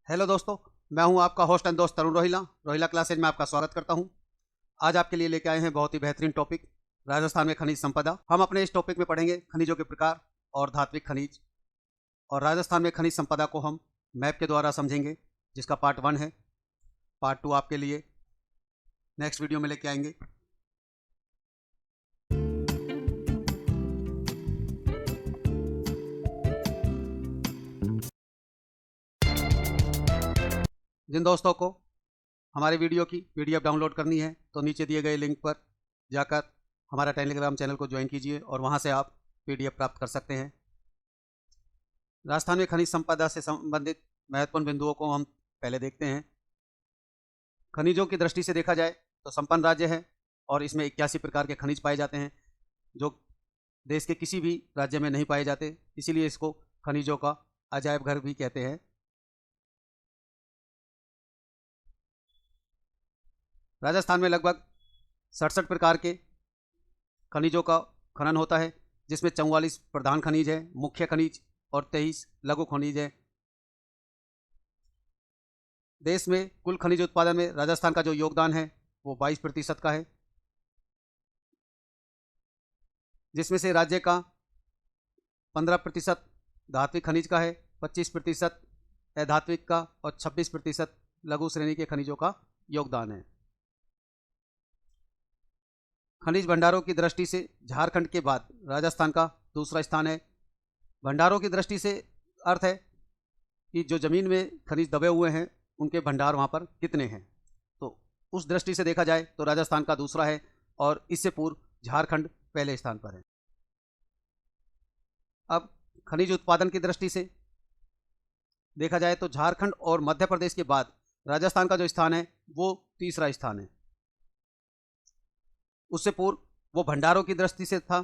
Hello दोस्तों, मैं हूं आपका होस्ट एंड दोस्त तरुण रोहिला। रोहिला क्लासेज में आपका स्वागत करता हूं। आज आपके लिए लेके आए हैं बहुत ही बेहतरीन टॉपिक, राजस्थान में खनिज संपदा। हम अपने इस टॉपिक में पढ़ेंगे खनिजों के प्रकार और धात्विक खनिज, और राजस्थान में खनिज संपदा को हम मैप के द्वारा समझेंगे, जिसका पार्ट 1 है। पार्ट 2 आपके लिए नेक्स्ट वीडियो में लेके आएंगे। जिन दोस्तों को हमारे वीडियो की पीडीएफ डाउनलोड करनी है तो नीचे दिए गए लिंक पर जाकर हमारा टेलीग्राम चैनल को ज्वाइन कीजिए और वहां से आप पीडीएफ प्राप्त कर सकते हैं। राजस्थान में खनिज संपदा से संबंधित महत्वपूर्ण बिंदुओं को हम पहले देखते हैं। खनिजों की दृष्टि से देखा जाए तो संपन्न राज्य है और इसमें 81 प्रकार के खनिज पाए जाते हैं, जो देश के किसी भी राज्य में नहीं पाए जाते। इसीलिए इसको खनिजों का अजायब घर भी कहते हैं। राजस्थान में लगभग 67 प्रकार के खनिजों का खनन होता है, जिसमें 44 प्रधान खनिज है, मुख्य खनिज, और 23 लघु खनिज है। देश में कुल खनिज उत्पादन में राजस्थान का जो योगदान है वो 22% का है, जिसमें से राज्य का 15% धात्विक खनिज का है, 25% अधात्विक का और 26% लघु श्रेणी के खनिजों का योगदान है। खनिज भंडारों की दृष्टि से झारखंड के बाद राजस्थान का दूसरा स्थान है। भंडारों की दृष्टि से अर्थ है कि जो जमीन में खनिज दबे हुए हैं उनके भंडार वहां पर कितने हैं। तो उस दृष्टि से देखा जाए तो राजस्थान का दूसरा है और इससे पूर्व झारखंड पहले स्थान पर है। अब खनिज उत्पादन की दृष्टि से देखा जाए तो झारखंड और मध्य प्रदेश के बाद राजस्थान का जो स्थान है वो तीसरा स्थान है। उससे पूर्व वो भंडारों की दृष्टि से था,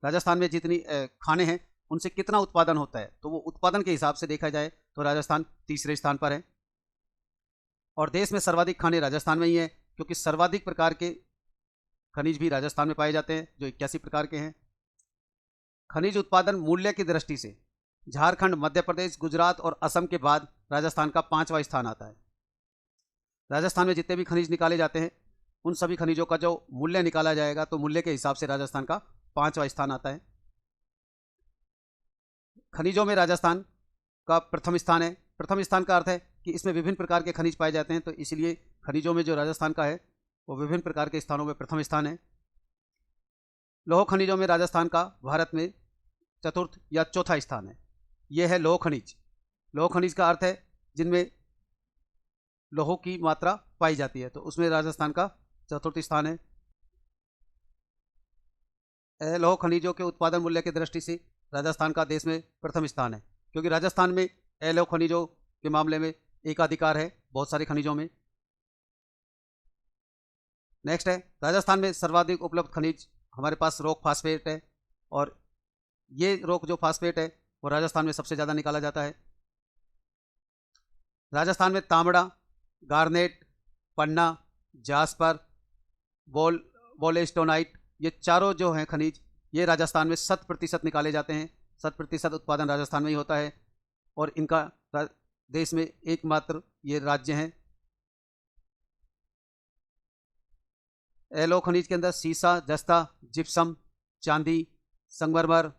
राजस्थान में जितनी खाने हैं उनसे कितना उत्पादन होता है, तो वो उत्पादन के हिसाब से देखा जाए तो राजस्थान तीसरे स्थान पर है। और देश में सर्वाधिक खाने राजस्थान में ही है, क्योंकि सर्वाधिक प्रकार के खनिज भी राजस्थान में पाए जाते हैं, जो 81 प्रकार के हैं। खनिज उत्पादन मूल्य की दृष्टि से झारखंड, मध्य प्रदेश, गुजरात और असम के बाद राजस्थान का 5वां स्थान आता है। राजस्थान में जितने भी खनिज निकाले जाते हैं उन सभी खनिजों का जो मूल्य निकाला जाएगा तो मूल्य के हिसाब से राजस्थान का 5वां स्थान आता है। खनिजों में राजस्थान का प्रथम स्थान है। प्रथम स्थान का अर्थ है कि इसमें विभिन्न प्रकार के खनिज पाए जाते हैं, तो इसलिए खनिजों में जो राजस्थान का है वो विभिन्न प्रकार के स्थानों में प्रथम स्थान है। लौह खनिजों में राजस्थान का भारत में चतुर्थ या चौथा स्थान है। यह है लौह खनिज। लौह खनिज का अर्थ है जिनमें लौह की मात्रा पाई जाती है, तो उसमें राजस्थान का चतुर्थ स्थान है। लौह खनिजों के उत्पादन मूल्य की दृष्टि से राजस्थान का देश में प्रथम स्थान है, क्योंकि राजस्थान में लौह खनिजों के मामले में एकाधिकार है बहुत सारे खनिजों में। नेक्स्ट है, राजस्थान में सर्वाधिक उपलब्ध खनिज हमारे पास रॉक फास्फेट है, और ये रॉक जो फास्फेट है वो राजस्थान में सबसे ज़्यादा निकाला जाता है। राजस्थान में तांबड़ा, गार्नेट, पन्ना, जास्पर, बोलेस्टोनाइट, ये चारों जो हैं खनिज, ये राजस्थान में 100% निकाले जाते हैं। 100% उत्पादन राजस्थान में ही होता है, और इनका देश में एकमात्र ये राज्य हैं। लौह खनिज के अंदर सीसा, जस्ता, जिप्सम, चांदी, संगमरमर,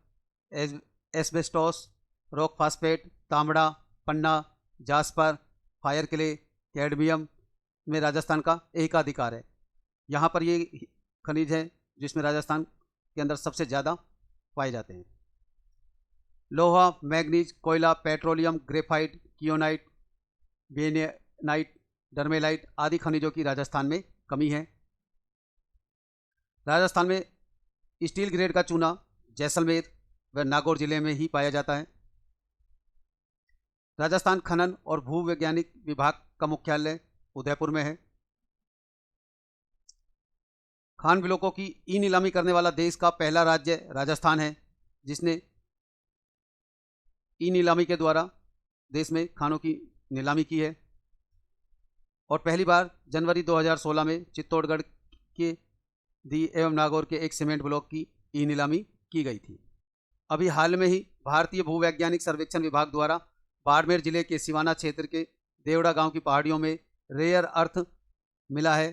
एस्बेस्टोस, रॉक फास्फेट, तांबड़ा, पन्ना, जास्पर, फायर क्ले, कैडमियम में राजस्थान का एकाधिकार है। यहाँ पर ये खनिज है जिसमें राजस्थान के अंदर सबसे ज़्यादा पाए जाते हैं। लोहा, मैग्नीज, कोयला, पेट्रोलियम, ग्रेफाइट, कियोनाइट, बेनियनाइट, डर्मेलाइट आदि खनिजों की राजस्थान में कमी है। राजस्थान में स्टील ग्रेड का चूना जैसलमेर व नागौर जिले में ही पाया जाता है। राजस्थान खनन और भूवैज्ञानिक विभाग का मुख्यालय उदयपुर में है। खान ब्लॉकों की ई नीलामी करने वाला देश का पहला राज्य राजस्थान है, जिसने ई नीलामी के द्वारा देश में खानों की नीलामी की है। और पहली बार जनवरी 2016 में चित्तौड़गढ़ के दी एवं नागौर के एक सीमेंट ब्लॉक की ई नीलामी की गई थी। अभी हाल में ही भारतीय भूवैज्ञानिक सर्वेक्षण विभाग द्वारा बाड़मेर जिले के सिवाना क्षेत्र के देवड़ा गांव की पहाड़ियों में रेयर अर्थ मिला है।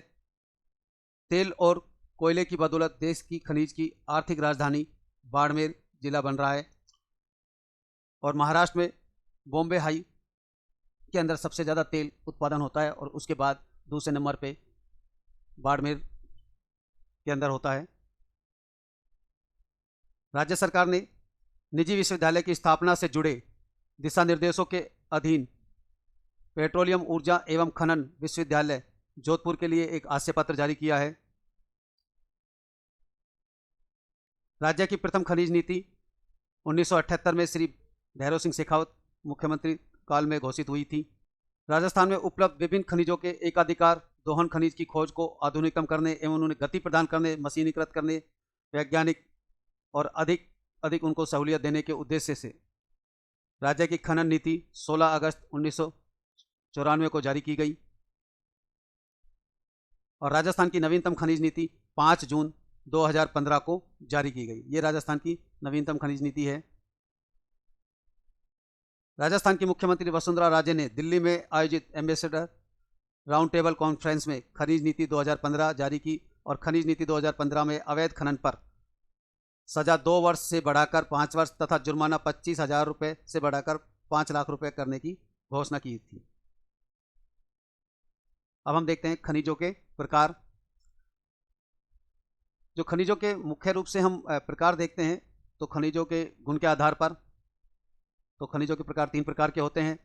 तेल और कोयले की बदौलत देश की खनिज की आर्थिक राजधानी बाड़मेर जिला बन रहा है। और महाराष्ट्र में बॉम्बे हाई के अंदर सबसे ज़्यादा तेल उत्पादन होता है और उसके बाद दूसरे नंबर पे बाड़मेर के अंदर होता है। राज्य सरकार ने निजी विश्वविद्यालय की स्थापना से जुड़े दिशा निर्देशों के अधीन पेट्रोलियम ऊर्जा एवं खनन विश्वविद्यालय जोधपुर के लिए एक आशय पत्र जारी किया है। राज्य की प्रथम खनिज नीति 1978 में श्री भैरव सिंह शेखावत मुख्यमंत्री काल में घोषित हुई थी। राजस्थान में उपलब्ध विभिन्न खनिजों के एकाधिकार दोहन खनिज की खोज को आधुनिकतम करने एवं उन्हें गति प्रदान करने, मशीनीकृत करने, वैज्ञानिक और अधिक उनको सहूलियत देने के उद्देश्य से राज्य की खनन नीति 16 अगस्त 1994 को जारी की गई और राजस्थान की नवीनतम खनिज नीति 5 जून 2015 को जारी की गई। ये राजस्थान की नवीनतम खनिज नीति है। राजस्थान की मुख्यमंत्री वसुंधरा राजे ने दिल्ली में आयोजित एम्बेसडर राउंड टेबल कॉन्फ्रेंस में खनिज नीति 2015 जारी की और खनिज नीति 2015 में अवैध खनन पर सजा 2 वर्ष से बढ़ाकर 5 वर्ष तथा जुर्माना 25,000 रुपये से बढ़ाकर 5 लाख रुपये करने की घोषणा की थी। अब हम देखते हैं खनिजों के प्रकार। जो खनिजों के मुख्य रूप से हम प्रकार देखते हैं तो खनिजों के गुण के आधार पर तो खनिजों के प्रकार 3 प्रकार के होते हैं।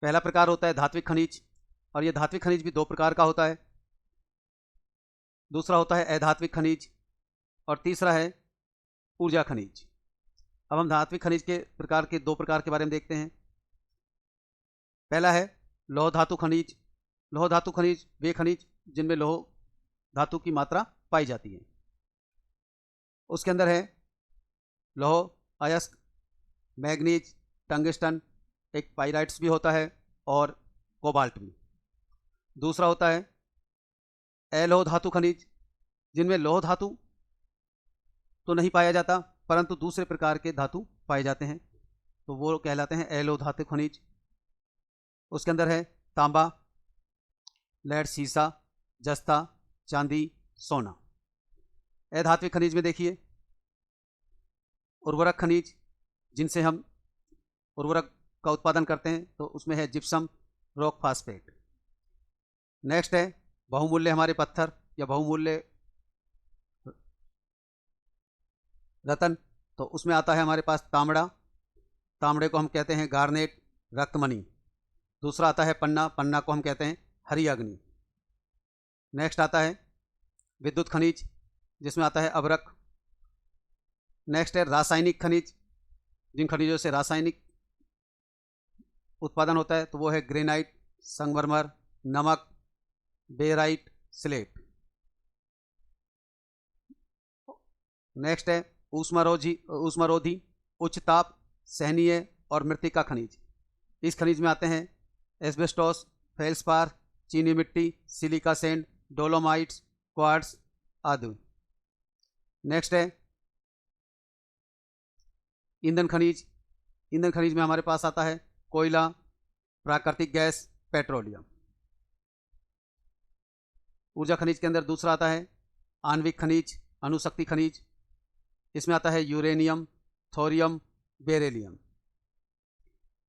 पहला प्रकार होता है धात्विक खनिज और यह धात्विक खनिज भी 2 प्रकार का होता है। दूसरा होता है अधात्विक खनिज और तीसरा है ऊर्जा खनिज। अब हम धात्विक खनिज के प्रकार के 2 प्रकार के बारे में देखते हैं। पहला है लौह धातु खनिज। लौह धातु खनिज वे खनिज जिनमें लौह धातु की मात्रा पाई जाती है। उसके अंदर है लौह अयस्क, मैग्नीज, टंगस्टन, एक पाइराइट्स भी होता है और कोबाल्ट भी। दूसरा होता है अलोह धातु खनिज जिनमें लौह धातु तो नहीं पाया जाता परंतु दूसरे प्रकार के धातु पाए जाते हैं तो वो कहलाते हैं अलोह धातु खनिज। उसके अंदर है तांबा, लेड, सीसा, जस्ता, चांदी, सोना। अधात्विक खनिज में देखिए उर्वरक खनिज जिनसे हम उर्वरक का उत्पादन करते हैं तो उसमें है जिप्सम, रॉक फास्फेट। नेक्स्ट है बहुमूल्य हमारे पत्थर या बहुमूल्य रतन, तो उसमें आता है हमारे पास तांबड़ा। तांबड़े को हम कहते हैं गार्नेट, रक्तमणि। दूसरा आता है पन्ना, पन्ना को हम कहते हैं हरी अग्नि। नेक्स्ट आता है विद्युत खनिज जिसमें आता है अभ्रक। नेक्स्ट है रासायनिक खनिज, जिन खनिजों से रासायनिक उत्पादन होता है तो वो है ग्रेनाइट, संगमरमर, नमक, बेराइट, स्लेट। नेक्स्ट है ऊष्मारोधी, उच्च ताप सहनीय और मृत्तिका खनिज। इस खनिज में आते हैं एस्बेस्टोस, फेल्सपार, चीनी मिट्टी, सिलिका सैंड, डोलोमाइट्स, क्वार्ट्स आदि। नेक्स्ट है ईंधन खनिज। ईंधन खनिज में हमारे पास आता है कोयला, प्राकृतिक गैस, पेट्रोलियम। ऊर्जा खनिज के अंदर दूसरा आता है आणविक खनिज, अणुशक्ति खनिज। इसमें आता है यूरेनियम, थोरियम, बेरिलियम।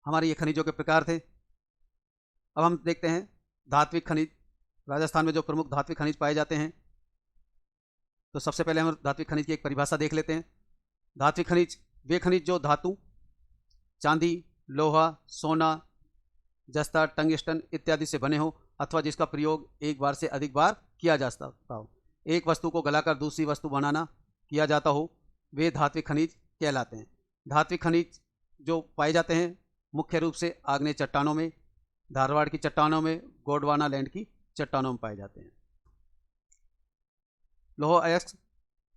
हमारे ये खनिजों के प्रकार थे। अब हम देखते हैं धात्विक खनिज। राजस्थान में जो प्रमुख धात्विक खनिज पाए जाते हैं तो सबसे पहले हम धात्विक खनिज की एक परिभाषा देख लेते हैं। धात्विक खनिज वे खनिज जो धातु, चांदी, लोहा, सोना, जस्ता, टंगस्टन इत्यादि से बने हो अथवा जिसका प्रयोग एक बार से अधिक बार किया जा सकता हो। एक वस्तु को गलाकर दूसरी वस्तु बनाना किया जाता हो, वे धात्विक खनिज कहलाते हैं। धात्विक खनिज जो पाए जाते हैं मुख्य रूप से आग्नेय चट्टानों में, धारवाड़ की चट्टानों में, गोंडवाना लैंड की चट्टानों में पाए जाते हैं। लौह अयस्क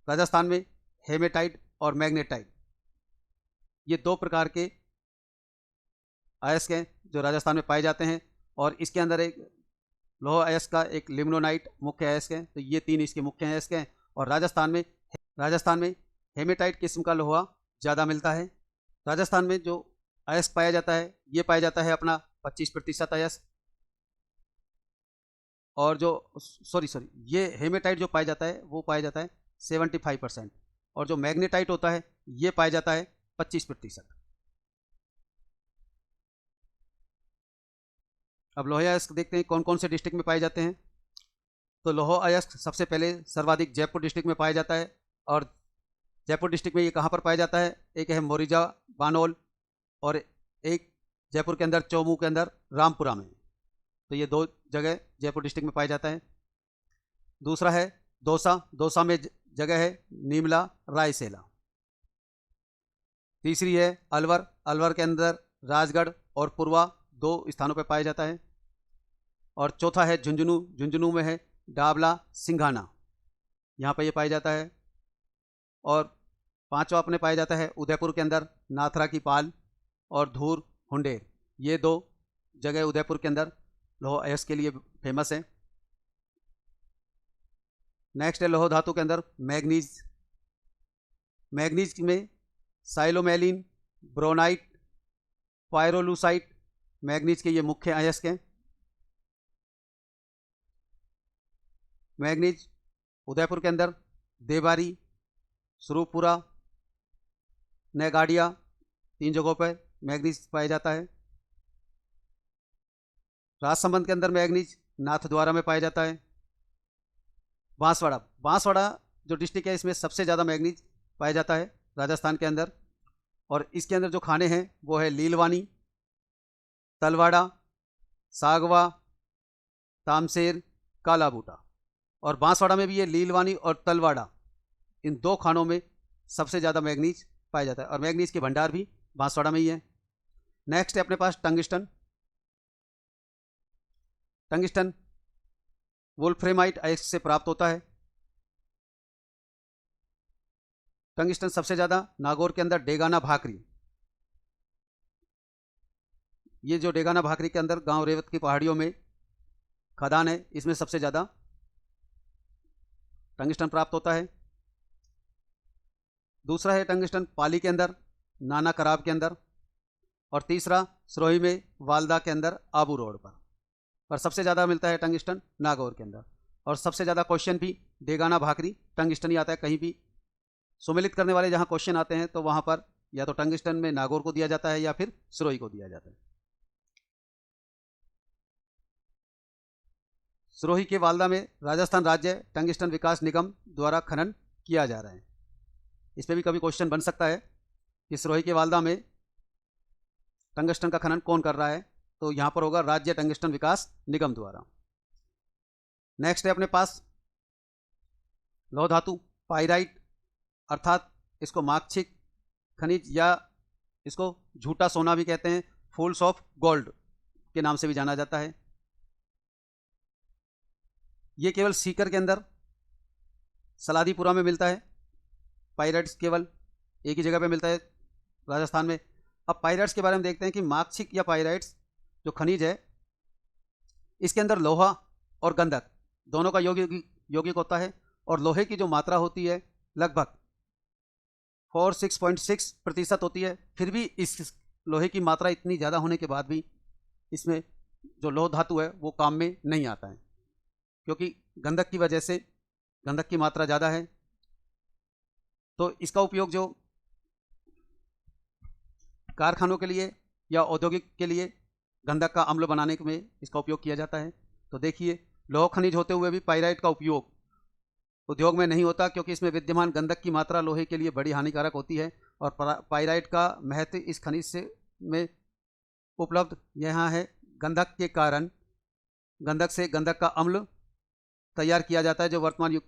राजस्थान में हेमेटाइट और मैग्नेटाइट, ये 2 प्रकार के अयस्क हैं जो राजस्थान में पाए जाते हैं और इसके अंदर एक लौह अयस्क का एक लिम्नोनाइट मुख्य अयस्क है। तो ये 3 इसके मुख्य अयस्क हैं और राजस्थान में हेमेटाइट किस्म का लोहा ज़्यादा मिलता है। राजस्थान में जो अयस्क पाया जाता है, ये पाया जाता है अपना 25% अयस्क। और जो सॉरी ये हेमेटाइट जो पाया जाता है वो पाया जाता है 75%। और जो मैग्नेटाइट होता है ये पाया जाता है 25%। अब लोहे अयस्क देखते हैं कौन कौन से डिस्ट्रिक्ट में पाए जाते हैं। तो लोहा अयस्क सबसे पहले सर्वाधिक जयपुर डिस्ट्रिक्ट में पाया जाता है। और जयपुर डिस्ट्रिक्ट में ये कहाँ पर पाया जाता है, एक है मोरिजा बानोल और एक जयपुर के अंदर चौमू के अंदर रामपुरा में। तो ये 2 जगह जयपुर डिस्ट्रिक्ट में पाया जाता है। दूसरा है दौसा, दौसा में जगह है नीमला रायसेला। तीसरी है अलवर, अलवर के अंदर राजगढ़ और पुरवा 2 स्थानों पर पाया जाता है। और चौथा है झुंझुनू, झुंझुनू में है डाबला सिंघाना, यहाँ पर ये पाया जाता है। और 5वां अपने पाया जाता है उदयपुर के अंदर नाथरा की पाल और धूर हुंडेर। ये 2 जगह उदयपुर के अंदर लोह अयस्क के लिए फेमस है। नेक्स्ट है लोह धातु के अंदर मैग्नीज। मैग्नीज में साइलोमेलिन, ब्रोनाइट, पायरोलूसाइट मैग्नीज के ये मुख्य अयस्क हैं। मैग्नीज उदयपुर के अंदर देवारी, सुरूपुरा, नेगाड़िया 3 जगहों पर मैग्नीज पाया जाता है। राजसमंद के अंदर मैग्नीज नाथद्वारा में पाया जाता है। बांसवाड़ा, बांसवाड़ा जो डिस्ट्रिक्ट है इसमें सबसे ज़्यादा मैग्नीज पाया जाता है राजस्थान के अंदर। और इसके अंदर जो खाने हैं वो है लीलवानी, तलवाड़ा, सागवा, तामसेर, काला बूटा। और बांसवाड़ा में भी ये लीलवानी और तलवाड़ा, इन 2 खानों में सबसे ज़्यादा मैग्नीज पाया जाता है। और मैग्नीज के भंडार भी बांसवाड़ा में ही है। नेक्स्ट है अपने पास टंगिस्टन। टंगिस्टन वोल्फ्रेमाइट अयस्क से प्राप्त होता है। टंगिस्टन सबसे ज़्यादा नागौर के अंदर डेगाना भाकरी, ये जो डेगाना भाकरी के अंदर गांव रेवत की पहाड़ियों में खदान है, इसमें सबसे ज़्यादा टंगिस्टन प्राप्त होता है। दूसरा है टंगिस्टन पाली के अंदर, नाना कराब के अंदर। और तीसरा सिरोही में वालदा के अंदर आबू रोड पर सबसे ज़्यादा मिलता है टंगिस्टन नागौर के अंदर। और सबसे ज़्यादा क्वेश्चन भी डेगाना भाकरी टंगिस्टन ही आता है। कहीं भी सुमेलित करने वाले जहाँ क्वेश्चन आते हैं तो वहाँ पर या तो टंगिस्टन में नागौर को दिया जाता है या फिर सिरोही को दिया जाता है। सिरोही के वालदा में राजस्थान राज्य टंगिस्टन विकास निगम द्वारा खनन किया जा रहा है। इस पर भी कभी क्वेश्चन बन सकता है कि सिरोही के वालदा में टंगिस्टन का खनन कौन कर रहा है, तो यहाँ पर होगा राज्य टंगिस्टन विकास निगम द्वारा। नेक्स्ट है अपने पास लौह धातु पाइराइट, अर्थात इसको मार्क्सिक खनिज या इसको झूठा सोना भी कहते हैं, फूल्स ऑफ गोल्ड के नाम से भी जाना जाता है। ये केवल सीकर के अंदर सलादीपुरा में मिलता है। पाइराइट्स केवल एक ही जगह पे मिलता है राजस्थान में। अब पाइराइट्स के बारे में देखते हैं कि मार्क्सिक या पाइराइट्स जो खनिज है इसके अंदर लोहा और गंधक दोनों का यौगिक होता है। और लोहे की जो मात्रा होती है लगभग 46.6% होती है। फिर भी इस लोहे की मात्रा इतनी ज़्यादा होने के बाद भी इसमें जो लोह धातु है वो काम में नहीं आता है, क्योंकि गंधक की वजह से गंधक की मात्रा ज़्यादा है। तो इसका उपयोग जो कारखानों के लिए या औद्योगिक के लिए गंधक का अम्ल बनाने में इसका उपयोग किया जाता है। तो देखिए लोह खनिज होते हुए भी पाइराइट का उपयोग उद्योग में नहीं होता, क्योंकि इसमें विद्यमान गंधक की मात्रा लोहे के लिए बड़ी हानिकारक होती है। और पाइराइट का महत्व इस खनिज से में उपलब्ध यहाँ है, गंधक के कारण गंधक से गंधक का अम्ल तैयार किया जाता है जो वर्तमान युग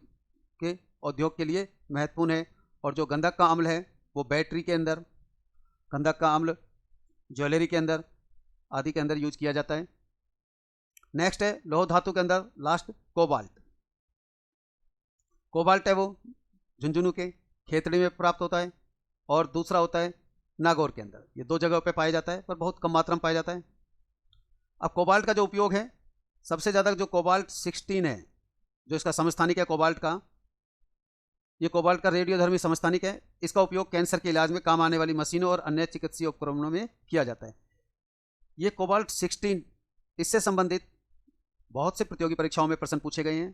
के उद्योग के लिए महत्वपूर्ण है। और जो गंधक का अम्ल है वो बैटरी के अंदर, गंधक का अम्ल ज्वेलरी के अंदर आदि के अंदर यूज किया जाता है। नेक्स्ट है लोह धातु के अंदर लास्ट कोबाल्ट। कोबाल्ट है वो झुंझुनू के खेतड़ी में प्राप्त होता है और दूसरा होता है नागौर के अंदर। ये 2 जगहों पे पाया जाता है पर बहुत कम मात्रा में पाया जाता है। अब कोबाल्ट का जो उपयोग है सबसे ज़्यादा जो कोबाल्ट 16 है जो इसका समस्थानिक है कोबाल्ट का, ये कोबाल्ट का रेडियोधर्मी समस्थानिक है। इसका उपयोग कैंसर के इलाज में काम आने वाली मशीनों और अन्य चिकित्सीय उपकरणों में किया जाता है। ये कोबाल्ट 16, इससे संबंधित बहुत से प्रतियोगी परीक्षाओं में प्रश्न पूछे गए हैं।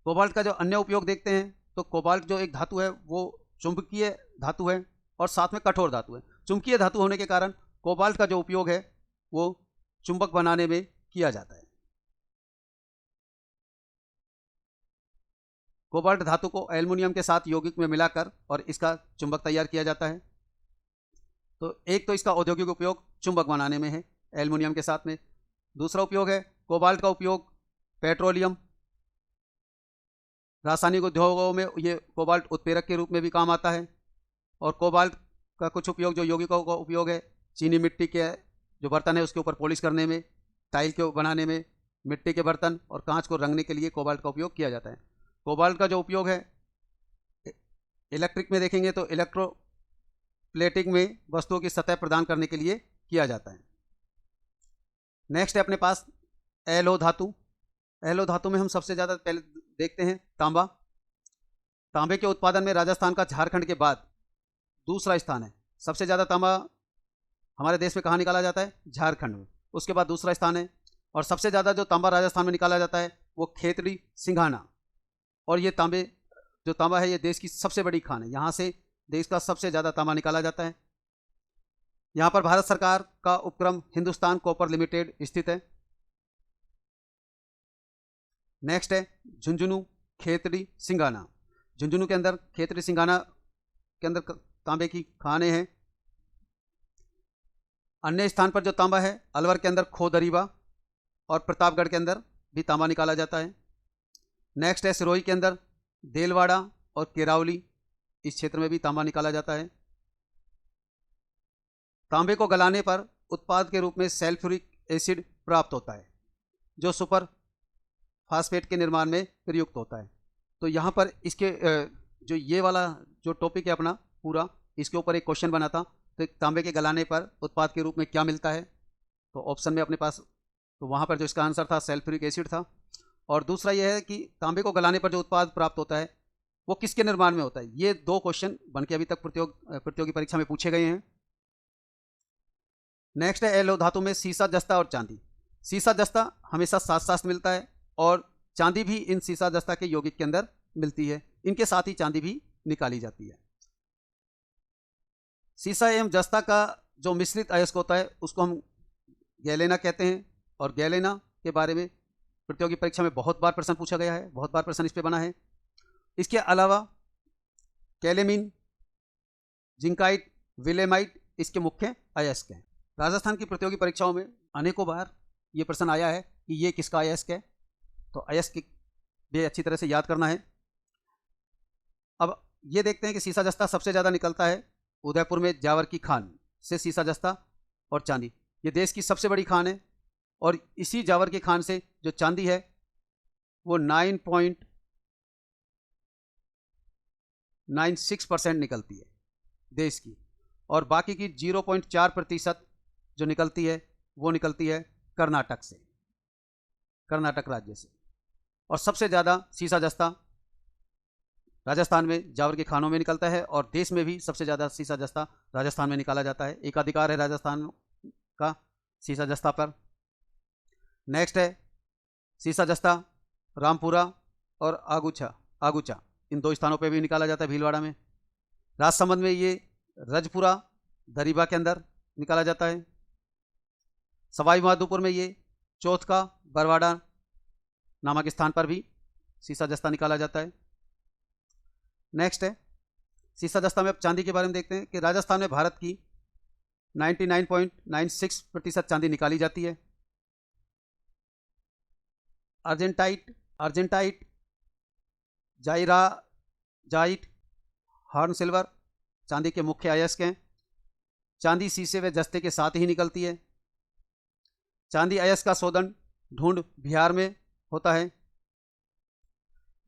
कोबाल्ट का जो अन्य उपयोग देखते हैं तो कोबाल्ट जो एक धातु है वो चुंबकीय धातु है और साथ में कठोर धातु है। चुंबकीय धातु होने के कारण कोबाल्ट का जो उपयोग है वो चुंबक बनाने में किया जाता है। कोबाल्ट धातु को एल्युमिनियम के साथ यौगिक में मिलाकर और इसका चुंबक तैयार किया जाता है। तो एक तो इसका औद्योगिक उपयोग चुंबक बनाने में है एल्युमिनियम के साथ में। दूसरा उपयोग है कोबाल्ट का उपयोग पेट्रोलियम रासायनिक उद्योगों में ये कोबाल्ट उत्प्रेरक के रूप में भी काम आता है। और कोबाल्ट का कुछ उपयोग जो यौगिकों का उपयोग है चीनी मिट्टी के जो बर्तन है उसके ऊपर पॉलिश करने में, टाइल के बनाने में, मिट्टी के बर्तन और कांच को रंगने के लिए कोबाल्ट का उपयोग किया जाता है। कोबाल्ट का जो उपयोग है इलेक्ट्रिक में देखेंगे तो इलेक्ट्रोप्लेटिंग में वस्तुओं की सतह प्रदान करने के लिए किया जाता है। नेक्स्ट है अपने पास एलो धातु। एलो धातु में हम सबसे ज़्यादा पहले देखते हैं तांबा। तांबे के उत्पादन में राजस्थान का झारखंड के बाद दूसरा स्थान है। सबसे ज़्यादा तांबा हमारे देश में कहाँ निकाला जाता है? झारखंड में। उसके बाद दूसरा स्थान है। और सबसे ज़्यादा जो तांबा राजस्थान में निकाला जाता है वो खेतड़ी सिंघाना। और ये तांबा है ये देश की सबसे बड़ी खान है। यहाँ से देश का सबसे ज़्यादा तांबा निकाला जाता है। यहाँ पर भारत सरकार का उपक्रम हिंदुस्तान कॉपर लिमिटेड स्थित है। नेक्स्ट है झुंझुनू खेतड़ी सिंघाना। झुंझुनू के अंदर खेतड़ी सिंघाना के अंदर तांबे की खानें हैं। अन्य स्थान पर जो तांबा है अलवर के अंदर खोदरीवा और प्रतापगढ़ के अंदर भी तांबा निकाला जाता है। नेक्स्ट है सिरोही के अंदर देलवाड़ा और केरावली, इस क्षेत्र में भी तांबा निकाला जाता है। तांबे को गलाने पर उत्पाद के रूप में सल्फ्यूरिक एसिड प्राप्त होता है जो सुपर फास्फेट के निर्माण में प्रयुक्त होता है। तो यहाँ पर इसके जो ये वाला जो टॉपिक है अपना पूरा, इसके ऊपर एक क्वेश्चन बना था। तो तांबे के गलाने पर उत्पाद के रूप में क्या मिलता है? तो ऑप्शन में अपने पास तो वहाँ पर जो इसका आंसर था सल्फ्यूरिक एसिड था। और दूसरा यह है कि तांबे को गलाने पर जो उत्पाद प्राप्त होता है वो किसके निर्माण में होता है? ये दो क्वेश्चन बन के अभी तक प्रतियोगी परीक्षा में पूछे गए हैं। नेक्स्ट है एलो धातु में सीसा, जस्ता और चांदी। सीसा जस्ता हमेशा साथ साथ मिलता है और चांदी भी इन सीसा जस्ता के यौगिक के अंदर मिलती है। इनके साथ ही चांदी भी निकाली जाती है। सीसा एवं जस्ता का जो मिश्रित अयस्क होता है उसको हम गैलेना कहते हैं। और गैलेना के बारे में प्रतियोगी परीक्षा में बहुत बार प्रश्न पूछा गया है, बहुत बार प्रश्न इस पे बना है। इसके अलावा कैलेमिन, जिंकाइट, विलेमाइट इसके मुख्य अयस्क हैं। राजस्थान की प्रतियोगी परीक्षाओं में अनेकों बार ये प्रश्न आया है कि ये किसका अयस्क है। तो अयस्क भी अच्छी तरह से याद करना है। अब ये देखते हैं कि सीसा जस्ता सबसे ज़्यादा निकलता है उदयपुर में जावर की खान से। सीसा जस्ता और चांदी ये देश की सबसे बड़ी खान है। और इसी जावर की खान से जो चांदी है वो 9.96% निकलती है देश की। और बाकी की 0.4% जो निकलती है वो निकलती है कर्नाटक से, कर्नाटक राज्य से। और सबसे ज़्यादा सीसा जस्ता राजस्थान में जावर के खानों में निकलता है। और देश में भी सबसे ज़्यादा सीसा जस्ता राजस्थान में निकाला जाता है। एक अधिकार है राजस्थान का सीसा जस्ता पर। नेक्स्ट है सीसा जस्ता रामपुरा और आगुचा इन दो स्थानों पे भी निकाला जाता है भीलवाड़ा में। राजसमंद में ये रजपुरा दरीबा के अंदर निकाला जाता है। सवाई माधोपुर में ये चौथका बरवाड़ा नामक स्थान पर भी सीसा जस्ता निकाला जाता है। नेक्स्ट है सीसा जस्ता में अब चांदी के बारे में देखते हैं कि राजस्थान में भारत की 99.96% चांदी निकाली जाती है। अर्जेंटाइट, जाइट, हॉर्न सिल्वर चांदी के मुख्य अयस्क हैं। चांदी सीसे व जस्ते के साथ ही निकलती है। चांदी अयस्क का शोधन ढूंढ बिहार में होता है।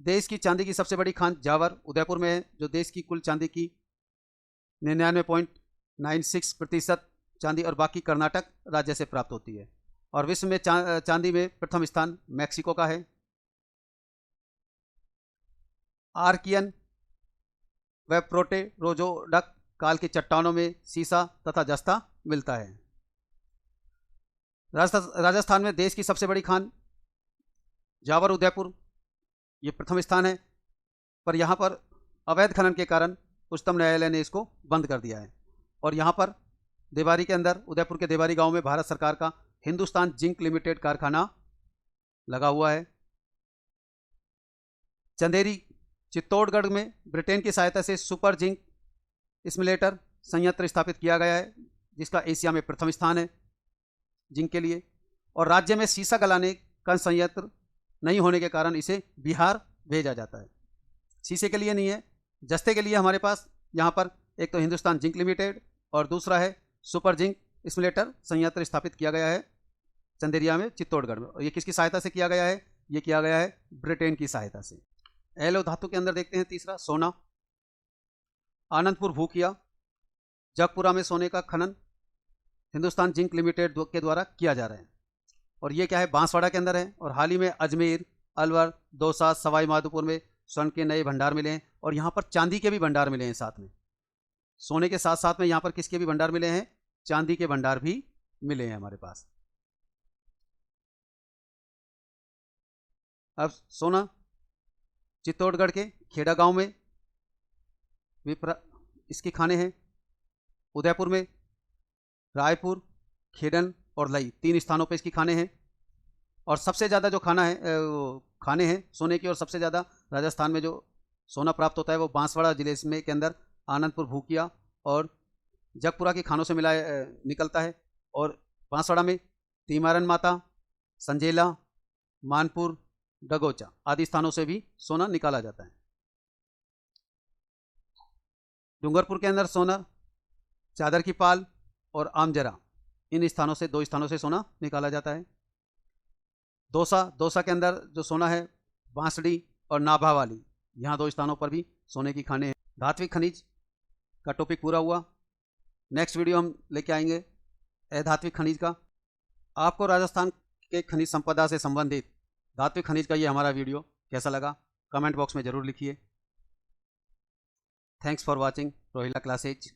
देश की चांदी की सबसे बड़ी खान जावर उदयपुर में है जो देश की कुल चांदी की 99.96% चांदी और बाकी कर्नाटक राज्य से प्राप्त होती है। और विश्व में चांदी में प्रथम स्थान मैक्सिको का है। आर्कियन व प्रोटेरोजोडक काल की चट्टानों में सीसा तथा जस्ता मिलता है। राजस्थान में देश की सबसे बड़ी खान जावर उदयपुर, ये प्रथम स्थान है, पर यहाँ पर अवैध खनन के कारण उच्चतम न्यायालय ने इसको बंद कर दिया है। और यहाँ पर देवारी के अंदर, उदयपुर के देवारी गांव में भारत सरकार का हिंदुस्तान जिंक लिमिटेड कारखाना लगा हुआ है। चंदेरी चित्तौड़गढ़ में ब्रिटेन की सहायता से सुपर जिंक स्मिलेटर संयंत्र स्थापित किया गया है, जिसका एशिया में प्रथम स्थान है जिंक के लिए। और राज्य में सीसा गलाने का संयंत्र नहीं होने के कारण इसे बिहार भेजा जाता है। शीशे के लिए नहीं है, जस्ते के लिए हमारे पास यहाँ पर एक तो हिंदुस्तान जिंक लिमिटेड और दूसरा है सुपर जिंक स्मिलेटर संयंत्र स्थापित किया गया है चंदेरिया में, चित्तौड़गढ़ में। और ये किसकी सहायता से किया गया है? ये किया गया है ब्रिटेन की सहायता से। एलो धातु के अंदर देखते हैं तीसरा सोना। आनंदपुर भूकिया जगपुरा में सोने का खनन हिंदुस्तान जिंक लिमिटेड के द्वारा किया जा रहा है। और ये क्या है? बांसवाड़ा के अंदर है। और हाल ही में अजमेर, अलवर, दौसा, सवाई माधोपुर में स्वर्ण के नए भंडार मिले हैं। और यहाँ पर चांदी के भी भंडार मिले हैं साथ में। सोने के साथ साथ में यहाँ पर किसके भी भंडार मिले हैं? चांदी के भंडार भी मिले हैं हमारे पास। अब सोना चित्तौड़गढ़ के खेड़ा गांव में इसकी खाने हैं। उदयपुर में, रायपुर, खेडन और लई, 3 स्थानों पर इसकी खाने हैं। और सबसे ज़्यादा जो खाने हैं सोने की, और सबसे ज़्यादा राजस्थान में जो सोना प्राप्त होता है वो बांसवाड़ा जिले में के अंदर आनंदपुर भूकिया और जगपुरा के खानों से निकलता है। और बांसवाड़ा में तीमारन माता, संजेला, मानपुर, डगोचा आदि स्थानों से भी सोना निकाला जाता है। डूंगरपुर के अंदर सोना, चादर की पाल और आमजरा, इन स्थानों से 2 स्थानों से सोना निकाला जाता है। दौसा के अंदर जो सोना है बांसडी और नाभा वाली, यहाँ 2 स्थानों पर भी सोने की खाने हैं। धात्विक खनिज का टॉपिक पूरा हुआ। नेक्स्ट वीडियो हम लेके आएंगे अधात्विक खनिज का। आपको राजस्थान के खनिज संपदा से संबंधित धात्विक खनिज का ये हमारा वीडियो कैसा लगा कमेंट बॉक्स में ज़रूर लिखिए। Thanks for watching Rohila classes.